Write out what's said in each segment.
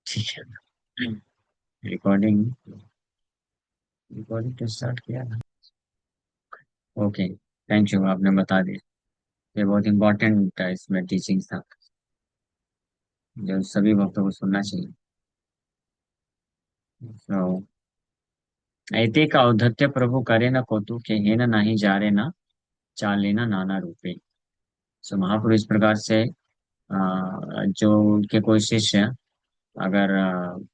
ठीक है। Recording recording तो स्टार्ट किया था। ओके, थैंक यू, आपने बता दिया। ये बहुत इंपॉर्टेंट है, इसमें टीचिंग था जो सभी भक्तों को सुनना चाहिए। तो ऐते का औद्धत्य प्रभु करे न कौतुक के हे न नाही जा रे ना चाल लेना नाना रूपे। सो महापुरुष इस प्रकार से जो उनके कोई शिष्य अगर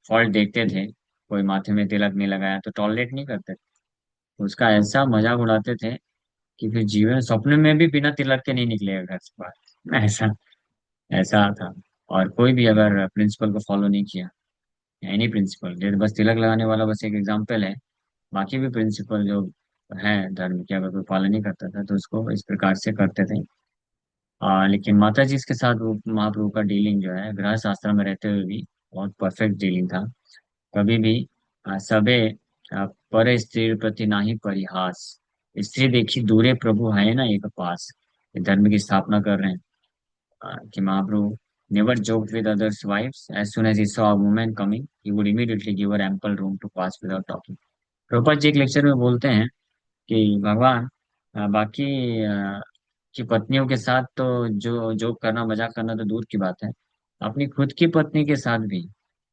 फॉल्ट देखते थे, कोई माथे में तिलक नहीं लगाया तो टॉलरेट नहीं करते थे। उसका ऐसा मजाक उड़ाते थे कि फिर जीवन सपने में भी बिना तिलक के नहीं निकलेगा घर से बाहर। ऐसा ऐसा था। और कोई भी अगर प्रिंसिपल को फॉलो नहीं किया, एनी प्रिंसिपल, जैसे बस तिलक लगाने वाला बस एक एग्जाम्पल है, बाकी भी प्रिंसिपल जो है धर्म के, अगर कोई पालन नहीं करता था तो उसको इस प्रकार से करते थे। लेकिन माता जी के साथ वो महाप्रभु का डीलिंग जो है, गृहस्थ आश्रम में रहते हुए भी बहुत परफेक्ट डीलिंग था। कभी भी सबे पर स्त्री प्रति नाही परिहास, स्त्री देखी दूरे प्रभु है ना एक पास। ये धर्म की स्थापना कर रहे हैं कि महाप्रभु never joked with others' wives. As soon as he saw a woman coming, he would immediately give her ample room to pass without talking. Prabhupada ji एक लेक्चर में बोलते हैं कि भगवान बाकी की पत्नियों के साथ तो जो जोक करना, मजाक करना तो दूर की बात है, अपनी खुद की पत्नी के साथ भी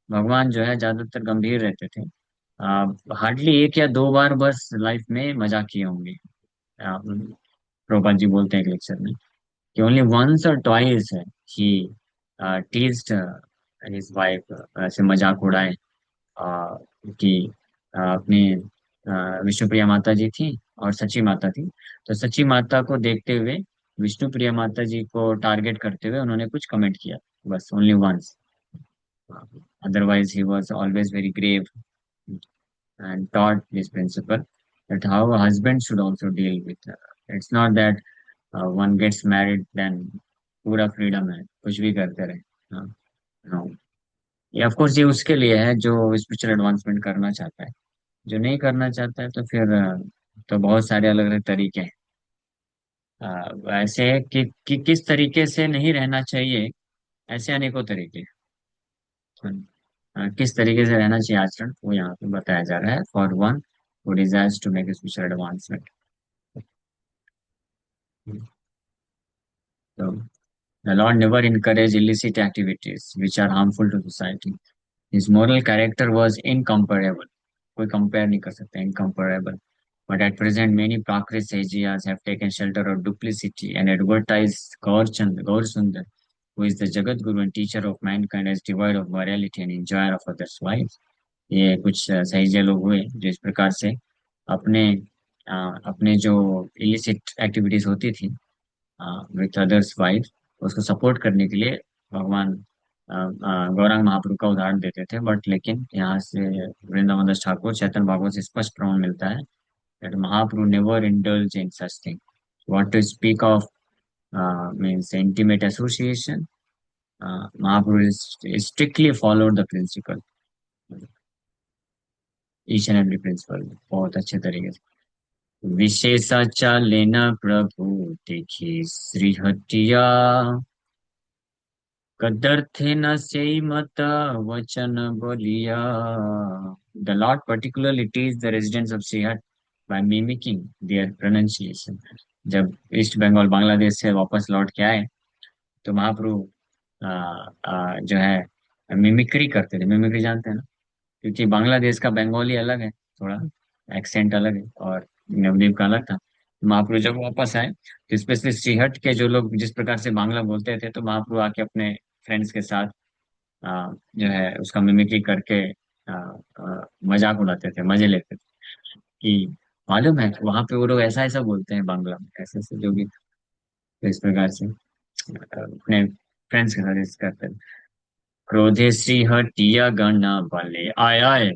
भगवान जो है ज्यादातर गंभीर रहते थे। हार्डली एक या दो बार बस लाइफ में मजाक किए होंगे। प्रभुपाद जी बोलते हैं एक लेक्चर में कि ओनली वंस और ट्वाइस ही टीज्ड हिज वाइफ, ऐसे मजाक उड़ाए। कि अपनी विष्णुप्रिया माता जी थी और सची माता थी, तो सची माता को देखते हुए विष्णुप्रिया माता जी को टारगेट करते हुए उन्होंने कुछ कमेंट किया, बस only once. Otherwise he was always very grave and taught this principle that how a husband should also deal with it's not that one gets married then पूरा फ्रीडम है, कुछ भी करते रहे। हाँ, हाँ। ये ऑफ कोर्स ये उसके लिए है जो स्पिरिचुअल एडवांसमेंट करना चाहता है। जो नहीं करना चाहता है तो फिर तो बहुत सारे अलग अलग तरीके हैं। वैसे कि किस तरीके से नहीं रहना चाहिए, ऐसे अनेकों तरीके हैं। किस तरीके से रहना चाहिए आचरण, वो यहाँ पे बताया जा रहा है। For one who desires to make a spiritual advancement. So, the Lord never encouraged illicit activities which are harmful to society. His moral character was incomparable. कोई compare नहीं कर सकता, incomparable. But at present, many Prakrit sages have taken shelter of duplicity and advertised Gaur Sundar, who is the Jagat Guru and teacher of mankind, as devoid of morality and enjoyer of others' wives. ये कुछ सहीजे लोग हुए जो इस प्रकार से अपने अपने जो इलिसिट एक्टिविटीज होती थी विथ अदर्स वाइफ, उसको सपोर्ट करने के लिए भगवान गौरांग महाप्रभु का उदाहरण देते थे। बट लेकिन यहाँ से वृंदावन दास ठाकुर चैतन्य भागवत से स्पष्ट प्रमाण मिलता है that Mahaprabhu never indulged in such thing. What to speak of means intimate association. Mahaprabhu strictly followed the principle, each and every principle, बहुत अच्छे तरीके से। विशेषाचा लेना प्रभु देखी श्री हटिया, कदर थे न से मत वचन बोलिया। The Lord particularly teased the residents of Srihat by mimicking their pronunciation. जब ईस्ट बंगाल बांग्लादेश से वापस लौट के आए तो महाप्रभु जो है मिमिक्री करते थे। मिमिक्री जानते हैं ना? क्योंकि बांग्लादेश का बंगाली अलग है, थोड़ा एक्सेंट अलग है, और नवदीप का अलग था। महाप्रभु जब वापस आए तो स्पेशली श्रीहट के जो लोग जिस प्रकार से बांग्ला बोलते थे, तो महाप्रभु आके अपने फ्रेंड्स के साथ जो है उसका मिमिक्री करके मजाक उड़ाते थे, मजे लेते थे कि मालूम है वहां पे वो लोग ऐसा ऐसा बोलते हैं बांग्ला में, ऐसे ऐसे जो भी। तो इस प्रकार से अपने फ्रेंड्स के साथ इस करते थे। क्रोधे श्री हटिया गण बले आय आय,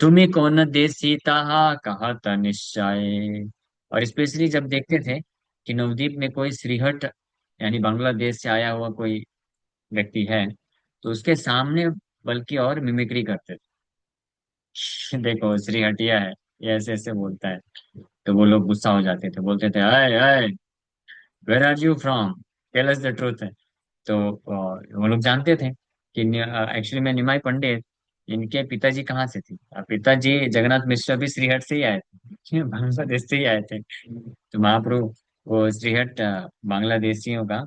तुम्हें कौन दे सीता कहा था निश्चय। और स्पेशली जब देखते थे कि नवदीप में कोई श्रीहट यानी बांग्लादेश से आया हुआ कोई व्यक्ति है, तो उसके सामने बल्कि और मिमिक्री करते थे। देखो श्री हटिया है, ये ऐसे ऐसे बोलता है। तो वो लोग गुस्सा हो जाते थे, बोलते थे aye aye, where are you from, tell us the truth है। तो वो लोग जानते थे कि एक्चुअली में निमाई पंडित, इनके पिताजी कहाँ से थे? पिताजी जगन्नाथ मिश्र भी श्रीहट से ही आए थे बांग्लादेश से ही आए थे। तो महाप्रभु वो श्रीहट बांग्लादेशियों का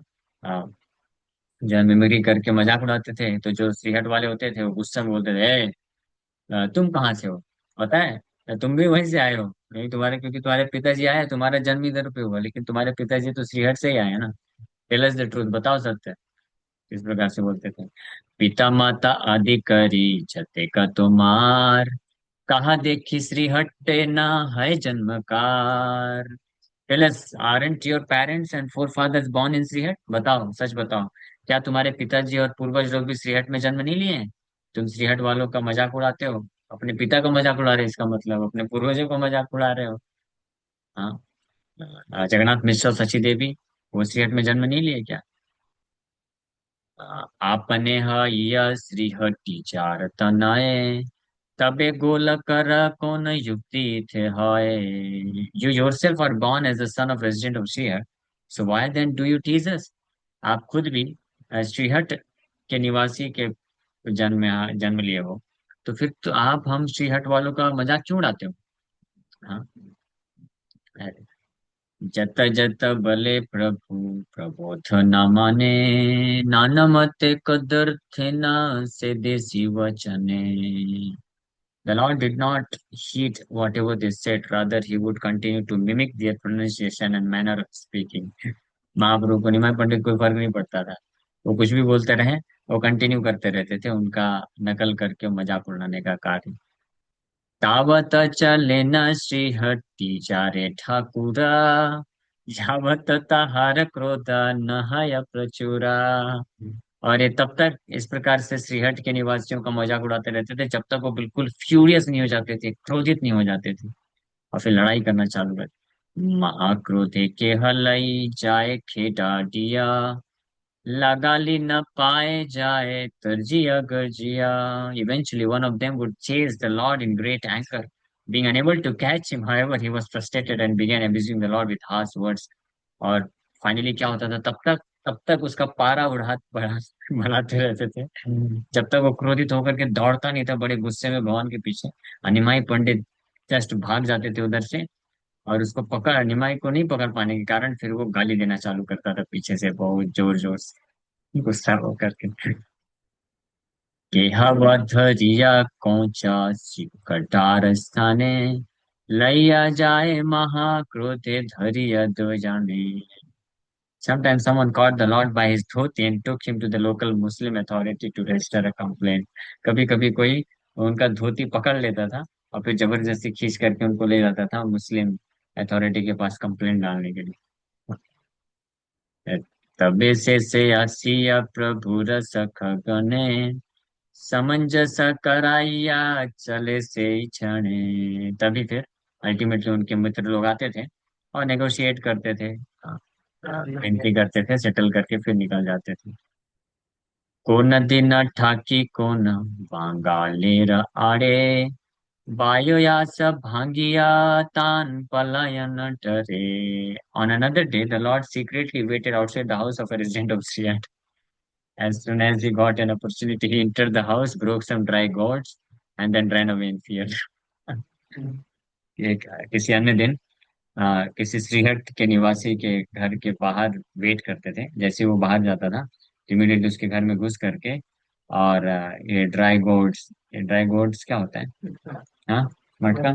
जो मेमोरी करके मजाक उड़ाते थे, तो जो श्रीहट वाले होते थे वो गुस्सा में बोलते थे, "ए, तुम कहाँ से हो? पता है, तुम भी वहीं से आए हो नहीं? तुम्हारे, क्योंकि तुम्हारे पिताजी आए, तुम्हारा जन्म इधर पे हुआ, लेकिन तुम्हारे पिताजी तो श्रीहट से ही आए हैं ना। टेल अस द ट्रूथ, बताओ सत्य।" इस प्रकार से बोलते थे। पिता माता आदि करी जते का तुम्हार, कहाँ देखी श्री हट्टे ना है जन्मकार। Tell us, aren't your parents and forefathers born in Srihatta? बताओ, सच बताओ। क्या तुम्हारे पिताजी और पूर्वज लोग भी श्रीहट में जन्म नहीं लिए हैं? तुम श्रीहट वालों का मजाक उड़ाते हो, अपने पिता का मजाक उड़ा रहे हो, इसका मतलब अपने पूर्वजों का मजाक उड़ा रहे हो। हाँ। जगन्नाथ मिश्र और शशि देवी, वो श्रीहट में जन्म नहीं लिए क्या? आपने यह श्रीहट्टी चार तनय, तबे गोल कर कौन युक्ति थे हाय। You yourself are born as the son of resident of Srihar, so why then do you tease us? आप खुद भी श्रीहट के निवासी के जन्म लिए हो, तो फिर तो आप हम श्रीहट वालों का मजाक क्यों उड़ाते हो? हाँ। जत जत बले प्रभु प्रबोध न माने, नाना मते कदर थे न से देसी वचने। The Lord did not heed whatever they said, rather he would continue to mimic their pronunciation and manner of speaking. महाप्रभु को निमाय पंडित कोई फर्क नहीं पड़ता था, वो कुछ भी बोलते रहे, वो कंटिन्यू करते रहते थे उनका नकल करके मजाक उड़ाने का कार्य। तावत चले न श्रीहट्टी चारे ठाकुरा, यावत ताहार क्रोध न हय प्रचुरा। और ये तब तक इस प्रकार से श्रीहट के निवासियों का मजाक उड़ाते रहते थे जब तक वो बिल्कुल फ्यूरियस नहीं हो जाते थे, क्रोधित नहीं हो जाते थे, और फिर लड़ाई करना चालू कर। महाक्रोधे के हलई जाए खेड़ा दिया, लगाली न पाए जाए तरजिया Garjiya. Eventually, one of them would chase the Lord in great anger. Being unable to catch him, however, he was frustrated and began abusing the Lord with harsh words. और फाइनली क्या होता था, तब तक उसका पारा बढ़ाते रहते थे, जब तक वो क्रोधित होकर के दौड़ता नहीं था बड़े गुस्से में भगवान के पीछे। अनिमाई पंडित जस्ट भाग जाते थे उधर से, और उसको पकड़, निमाई को नहीं पकड़ पाने के कारण फिर वो गाली देना चालू करता था पीछे से बहुत जोर जोर से, गुस्सा होकर के। केहवधरिया कौचा शिव कटार स्थाने, लैया जाए महाक्रोधे धरिया दो जाने। Sometimes someone caught the Lord by his dhoti and took him to the local Muslim authority to register a complaint. कभी कभी कोई उनका धोती पकड़ लेता था और फिर जबरदस्ती खींच करके उनको ले जाता था मुस्लिम अथॉरिटी के पास कंप्लेंट डालने के लिए। तबे से आसिया प्रभु रस खगने, समंजस कराइया चले से ही क्षणे। तभी फिर अल्टीमेटली उनके मित्र लोग आते थे और नेगोशिएट करते थे, विनती करते थे, सेटल करके फिर निकल जाते थे। को नदी न ठाकी को न बांगालेर आड़े, वायुयास भांगिया तान पलायन टरे। On another day, the Lord secretly waited outside the house of a resident of Sriat. As soon as he got an opportunity, he entered the house, broke some dry gourds, and then ran away in fear. एक किसी अन्य दिन किसी श्रीहट के निवासी के घर के बाहर वेट करते थे, जैसे वो बाहर जाता था इमीडिएटली उसके घर में घुस करके, और ये ड्राई गोड्स क्या होता है? हाँ, मटका।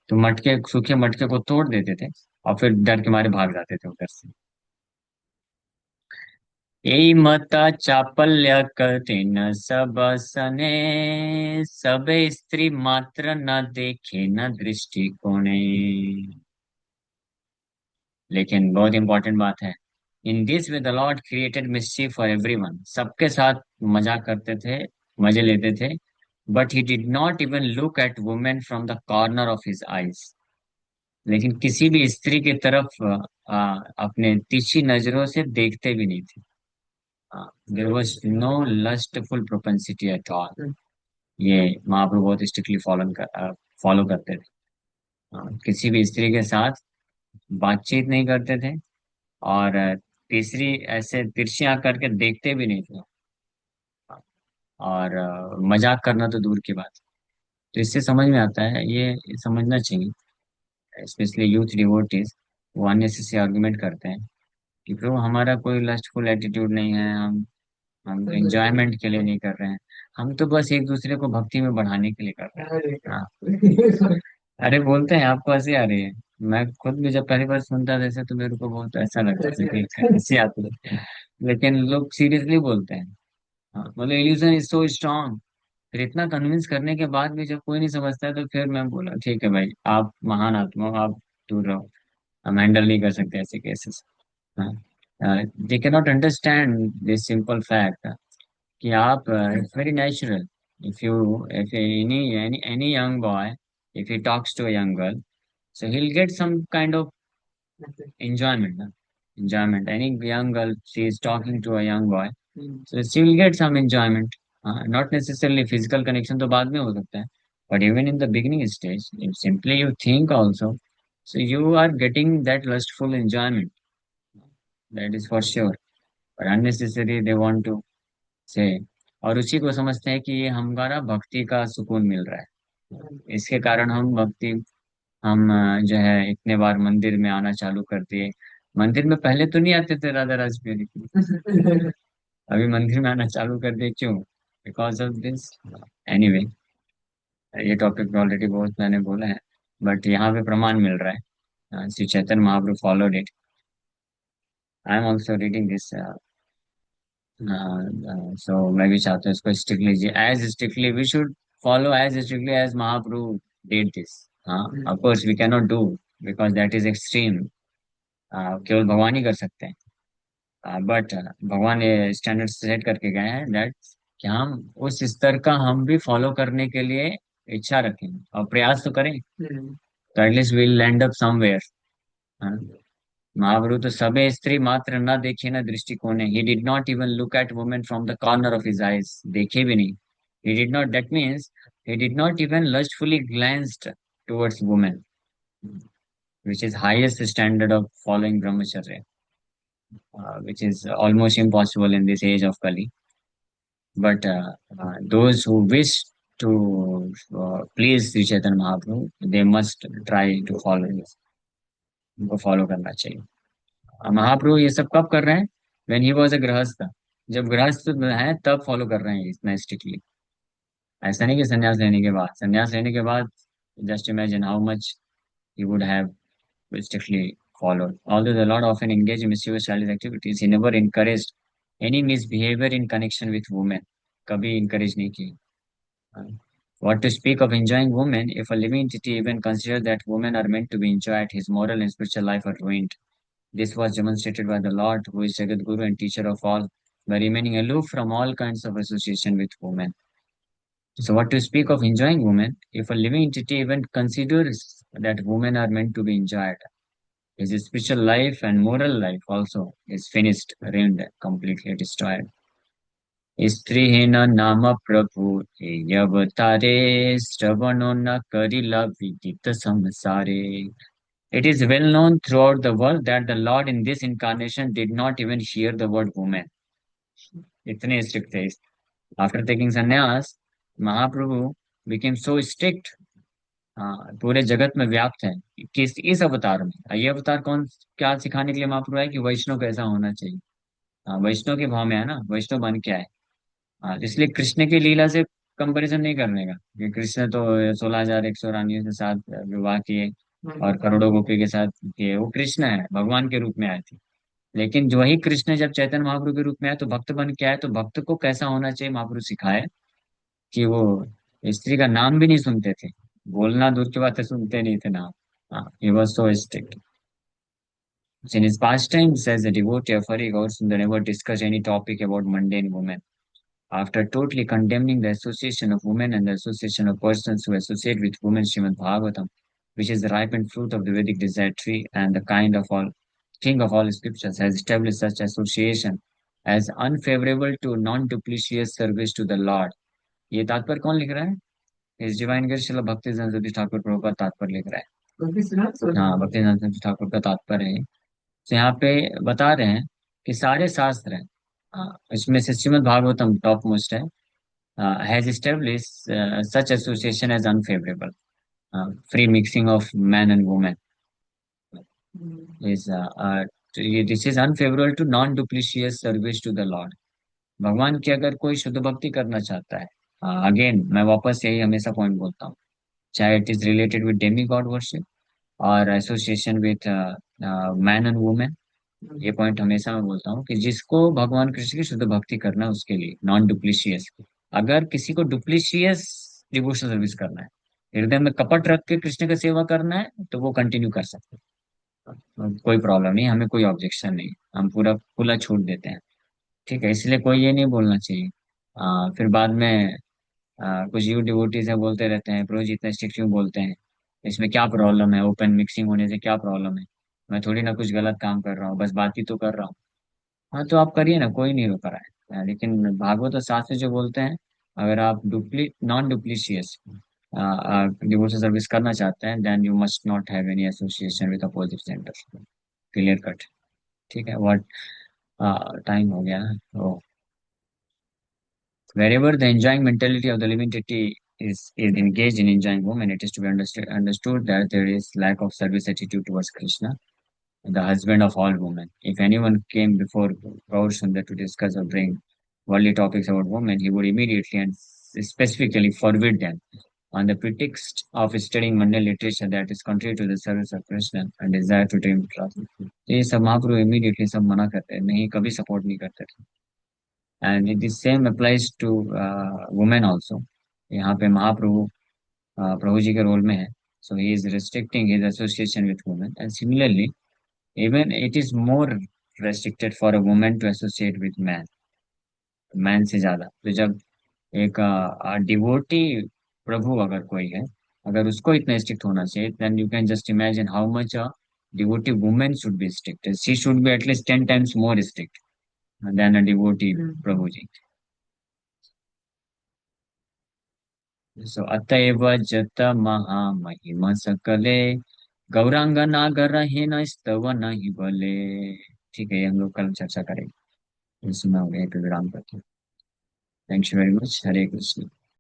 तो मटके, सूखे मटके को तोड़ देते थे और फिर डर के मारे भाग जाते थे उधर से। एई मता चापल्य कठिन सब सने, सब स्त्री मात्र न देखे न दृष्टिकोणे। लेकिन बहुत इंपॉर्टेंट बात है, in this way the Lord created mischief for everyone. सबके साथ मजाक करते थे, मजे लेते थे, but he did not even look at women from the corner of his eyes. लेकिन किसी भी स्त्री की तरफ अपने तिरछी नजरों से देखते भी नहीं थे। There was no lustful propensity at all. ये महाप्रभु बहुत स्ट्रिक्टली फॉलो करते थे। किसी भी स्त्री के साथ बातचीत नहीं करते थे, और तीसरी ऐसे तिरछी आंख करके देखते भी नहीं थे। और मजाक करना तो दूर की बात। तो इससे समझ में आता है, ये समझना चाहिए, स्पेशली यूथ डिवोटीज। वो अननेसेसरी आर्गुमेंट करते हैं कि प्रभु हमारा कोई लस्टफुल एटीट्यूड नहीं है, हम एंजॉयमेंट के लिए नहीं कर रहे हैं, हम तो बस एक दूसरे को भक्ति में बढ़ाने के लिए कर रहे हैं। हाँ। अरे बोलते हैं, आपको हंसी आ रही है। मैं खुद भी जब पहली बार सुनता था ऐसे तो मेरे को बहुत ऐसा लगता था कि हंसी आती है, लेकिन लोग सीरियसली बोलते हैं। हाँ, मतलब इल्यूजन इज सो स्ट्रांग। फिर इतना कन्विंस करने के बाद भी जब कोई नहीं समझता है, तो फिर मैं बोला ठीक है भाई, आप महान आत्मा हो, आप दूर रहो, हम हैंडल नहीं कर सकते ऐसे केसेस। हाँ, they can not understand this simple fact कि आप, it's very natural, if any young boy, if he talks to a young girl, so he'll get some kind of enjoyment, ना? Enjoyment. Any young girl, she is talking to a young boy, so she will get some enjoyment. Not necessarily physical connection तो बाद में हो सकता है, but even in the beginning stage, if simply you think also, so you are getting that lustful enjoyment. That is for sure. But unnecessary they want to say, और उसी को समझते हैं कि ये हमारा भक्ति का सुकून मिल रहा है, इसके कारण हम जो है इतने बार मंदिर में आना चालू कर दिए। मंदिर में पहले तो नहीं आते थे राधा राजपुरी की, अभी मंदिर में आना चालू कर दिए, क्यों? Because of this. एनीवे, ये टॉपिक ऑलरेडी बहुत मैंने बोला है, बट यहाँ पे प्रमाण मिल रहा है, Shri Chaitanya Mahaprabhu followed it. I am also reading this, so मैं भी चाहता हूँ इसको strictly, as strictly we should follow as strictly as Mahaprabhu did this. हाँ, of course we can not do, because that is extreme. केवल भगवान ही कर सकते हैं, बट भगवान ये स्टैंडर्ड सेट करके गए हैं दैट कि हम उस स्तर का हम भी फॉलो करने के लिए इच्छा रखें और प्रयास तो करें, तो at least will land up somewhere. Mahaprabhu तो सबे स्त्री मात्र न देखे न दृष्टिकोण, he did not even look at women from the corner of his eyes, देखे भी नहीं। He did not, that means he did not even lustfully glanced towards women, which is highest standard of following brahmacharya, which is almost impossible in this age of Kali. But those who wish to please Sri Chaitanya Mahaprabhu, they must try to follow this. उनको follow करना चाहिए। महाप्रभु ये सब कब कर रहे हैं? When he was a गृहस्थ। जब गृहस्थ है तब फॉलो कर रहे हैं इतना स्ट्रिक्टली। ऐसा नहीं कि संन्यास लेने के बाद, संन्यास लेने के बाद just imagine how much he would have strictly followed. Although the Lord often engaged in mischievous childish activities, he never encouraged any misbehavior in connection with women. कभी encourage नहीं की। What to speak of enjoying women, if a living entity even considers that women are meant to be enjoyed, his moral and spiritual life are ruined. This was demonstrated by the Lord, who is Jagat Guru and teacher of all, by remaining aloof from all kinds of association with women. So, what to speak of enjoying women, if a living entity even considers that women are meant to be enjoyed, his spiritual life and moral life also is finished, ruined, completely destroyed. स्त्रीहीन नाम प्रभु हे अवतारे, श्रवणो न करिला विदित संसारे. It is well known throughout the world that the Lord in this incarnation did not even hear the word woman. इतने strict थे। After taking संन्यास, महाप्रभु became so strict, हाँ, पूरे जगत में व्याप्त है। किस इस अवतार में, ये अवतार कौन, क्या सिखाने के लिए महाप्रभु है कि वैष्णव कैसा होना चाहिए। हाँ, वैष्णव के भाव में है ना, वैष्णव बन के आए। हाँ, इसलिए कृष्ण की लीला से कंपैरिजन नहीं करने का, कि कृष्ण तो 16,100 रानियों के साथ विवाह किए और करोड़ों गोपी के साथ किए, वो कृष्ण है, भगवान के रूप में आए थे। लेकिन जो ही कृष्ण जब चैतन्य महाप्रभु के रूप में आए तो भक्त बन के आए, तो भक्त को कैसा होना चाहिए महाप्रभु सिखाए, कि वो स्त्री का नाम भी नहीं सुनते थे, बोलना दूर की बात है, सुनते नहीं थे नाम। हाँ, he was so strict. In his pastimes as a devotee of Hari, Gaur Sundar never discussed any topic about mundane women. After totally condemning the association of women and the association of persons who associate with women, Srimad Bhagavatam, which is the ripened fruit of the Vedic desire tree and the kind of all king of all scriptures, has established such association as unfavorable to non-duplicitous service to the Lord. ये तात्पर्य कौन लिख रहा है? इस divine गिर श्रील भक्ति सरस्वती ठाकुर प्रभु का तात्पर्य लिख रहा है। हाँ, भक्ति सरस्वती ठाकुर का तात्पर्य है। तो यहाँ पे बता रहे हैं कि सारे शास्त्र हैं, इसमें से श्रीमद् भागवतम टॉप मोस्ट है, has established such association as unfavorable. Free mixing of man and woman is this is unfavorable to non-duplicious service to the Lord. भगवान की अगर कोई शुद्ध भक्ति करना चाहता है, अगेन मैं वापस यही हमेशा पॉइंट बोलता हूँ, चाहे it is related with demigod worship और association with man and women, ये पॉइंट हमेशा मैं बोलता हूँ कि जिसको भगवान कृष्ण की शुद्ध भक्ति करना है उसके लिए नॉन डुप्लीशियस। अगर किसी को डुप्लीशियस डिवोशनल सर्विस करना है, हृदय में कपट रख के कृष्ण की सेवा करना है, तो वो कंटिन्यू कर सकते हैं, कोई प्रॉब्लम नहीं, हमें कोई ऑब्जेक्शन नहीं, हम पूरा खुला छूट देते हैं। ठीक है, इसलिए कोई ये नहीं बोलना चाहिए। फिर बाद में कुछ यू डिवोटीज है बोलते रहते हैं, प्रभु जी इतना स्ट्रिक्ट क्यों बोलते हैं, इसमें क्या प्रॉब्लम है, ओपन मिक्सिंग होने से क्या प्रॉब्लम है, मैं थोड़ी ना कुछ गलत काम कर रहा हूँ, बस बात ही तो कर रहा हूँ। हाँ तो आप करिए ना, कोई नहीं रोक रहा है, लेकिन भागवत और शास्त्र जो बोलते हैं, अगर आप नॉन डुप्लीशियस डिवोर्स सर्विस करना चाहते हैं, then you must not have any association with opposite centre. Clear cut. ठीक है, व्हाट टाइम हो गया है? ओ, wherever the enjoying mentality of the living entity is engaged in enjoying woman, it is to be understood that there is lack of service attitude towards Krishna, the husband of all women. If anyone came before Gaur Sundar to discuss or bring worldly topics about women, he would immediately and specifically forbid them on the pretext of studying Mandal literature that is contrary to the service of Krishna and desire to tame trust. ये सब महाप्रभु immediately सब मना करते हैं, नहीं कभी support नहीं करते थे। And it is same applies to women also. यहाँ पे महाप्रभु प्रभु जी के रोल में है, so he is restricting his association with women, and similarly even it is more restricted for a women to associate with man, man से ज्यादा। तो जब एक डिवोटी प्रभु अगर कोई है, अगर उसको इतना स्ट्रिक्ट होना चाहिए, then you can just imagine how much a devotee women should be strict, she should be at least 10 times more strict than a devotee Prabhu ji. So अतएव जत महामहिम सकले, गौरांग नागर न स्तव नहीं बले। ठीक है, ये हम लोग कल चर्चा करेंगे। इसमें हो गया, एक विराम करते हैं। Thank you very much. Hare Krishna.